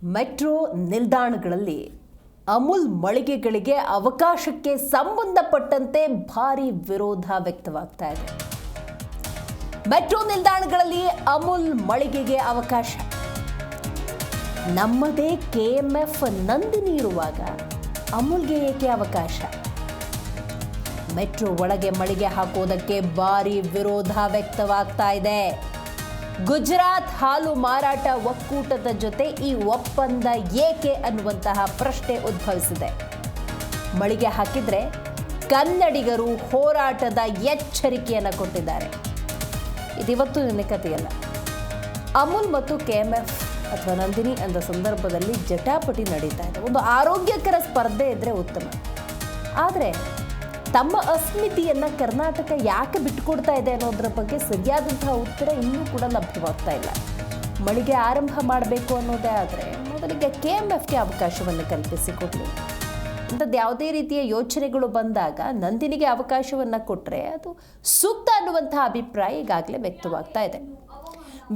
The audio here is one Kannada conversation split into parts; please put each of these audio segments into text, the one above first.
ಮೆಟ್ರೋ ನಿಲ್ದಾಣಗಳಲ್ಲಿ ಅಮೂಲ್ ಮಳಿಗೆಗಳಿಗೆ ಅವಕಾಶಕ್ಕೆ ಸಂಬಂಧಪಟ್ಟಂತೆ ಭಾರಿ ವಿರೋಧ ವ್ಯಕ್ತವಾಗ್ತಾ ಇದೆ. ಮೆಟ್ರೋ ನಿಲ್ದಾಣಗಳಲ್ಲಿ ಅಮೂಲ್ ಮಳಿಗೆಗೆ ಅವಕಾಶ. ನಮ್ಮದೇ KMF ನಂದಿನಿ ಇರುವಾಗ ಅಮೂಲ್ಗೆ ಏಕೆ ಅವಕಾಶ? ಮೆಟ್ರೋ ಒಳಗೆ ಮಳಿಗೆ ಹಾಕೋದಕ್ಕೆ ಭಾರಿ ವಿರೋಧ ವ್ಯಕ್ತವಾಗ್ತಾ ಇದೆ. ಗುಜರಾತ್ ಹಾಲು ಮಾರಾಟ ಒಕ್ಕೂಟದ ಜೊತೆ ಈ ಒಪ್ಪಂದ ಏಕೆ ಅನ್ನುವಂತಹ ಪ್ರಶ್ನೆ ಉದ್ಭವಿಸಿದೆ. ಮಳಿಗೆ ಹಾಕಿದ್ರೆ ಕನ್ನಡಿಗರು ಹೋರಾಟದ ಎಚ್ಚರಿಕೆಯನ್ನು ಕೊಟ್ಟಿದ್ದಾರೆ. ಇದಿವತ್ತು ನಿನ್ನೆ ಕಥೆಯಲ್ಲ. ಅಮೂಲ್ ಮತ್ತು KMF ಅಥವಾ ನಂದಿನಿ ಅಂದ ಸಂದರ್ಭದಲ್ಲಿ ಜಟಾಪಟಿ ನಡೀತಾ ಇದೆ. ಒಂದು ಆರೋಗ್ಯಕರ ಸ್ಪರ್ಧೆ ಇದ್ರೆ ಉತ್ತಮ. ಆದರೆ ತಮ್ಮ ಅಸ್ಮಿತೆಯನ್ನು ಕರ್ನಾಟಕ ಯಾಕೆ ಬಿಟ್ಟುಕೊಡ್ತಾ ಇದೆ ಅನ್ನೋದ್ರ ಬಗ್ಗೆ ಸರಿಯಾದಂತಹ ಉತ್ತರ ಇನ್ನೂ ಕೂಡ ಲಭ್ಯವಾಗ್ತಾ ಇಲ್ಲ. ಮಳಿಗೆ ಆರಂಭ ಮಾಡಬೇಕು ಅನ್ನೋದೇ ಆದರೆ ಮೊದಲಿಗೆ KMFಗೆ ಅವಕಾಶವನ್ನು ಕಲ್ಪಿಸಿಕೊಡ್ಲಿ. ಅಂಥದ್ದು ಯಾವುದೇ ರೀತಿಯ ಯೋಚನೆಗಳು ಬಂದಾಗ ನಂದಿನಿಗೆ ಅವಕಾಶವನ್ನು ಕೊಟ್ಟರೆ ಅದು ಸೂಕ್ತ ಅನ್ನುವಂತಹ ಅಭಿಪ್ರಾಯ ಈಗಾಗಲೇ ವ್ಯಕ್ತವಾಗ್ತಾ ಇದೆ.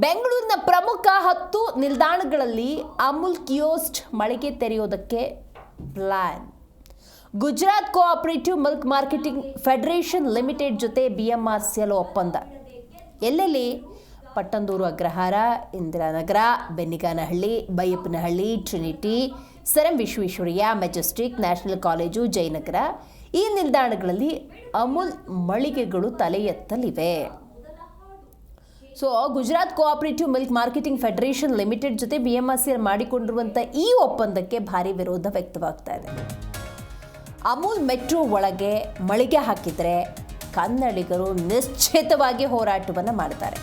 ಬೆಂಗಳೂರಿನ ಪ್ರಮುಖ 10 ನಿಲ್ದಾಣಗಳಲ್ಲಿ ಅಮೂಲ್ ಕಿಯೋಸ್ಕ್ ಮಳಿಗೆ ತೆರೆಯೋದಕ್ಕೆ plan. Gujarat cooperative milk marketing federation limited ಜೊತೆ BMRCL ಒಪ್ಪಂದ. ಎಲ್ಲೆಲ್ಲಿ? Pattandur Agrahara, Indiranagar, Benniganahalli, Baiyappanahalli, Trinity, sir M Visvesvaraya, Majestic, national college, Jayanagar ಈ ನಿಲ್ದಾಣಗಳಲ್ಲಿ ಅಮೂಲ್ ಮಳಿಗೆಗಳು ತಲೆ ಎತ್ತಲಿವೆ. So Gujarat cooperative milk marketing federation limited ಜೊತೆ BMRCL ಮಾಡಿಕೊಂಡಿರುವಂಥ ಈ ಒಪ್ಪಂದಕ್ಕೆ ಭಾರಿ ವಿರೋಧ ವ್ಯಕ್ತವಾಗ್ತಾ ಇದೆ. ಅಮೂಲ್ ಮೆಟ್ರೋ ಒಳಗೆ ಮಳಿಗೆ ಹಾಕಿದರೆ ಕನ್ನಡಿಗರು ನಿಶ್ಚಿತವಾಗಿ ಹೋರಾಟವನ್ನು ಮಾಡ್ತಾರೆ.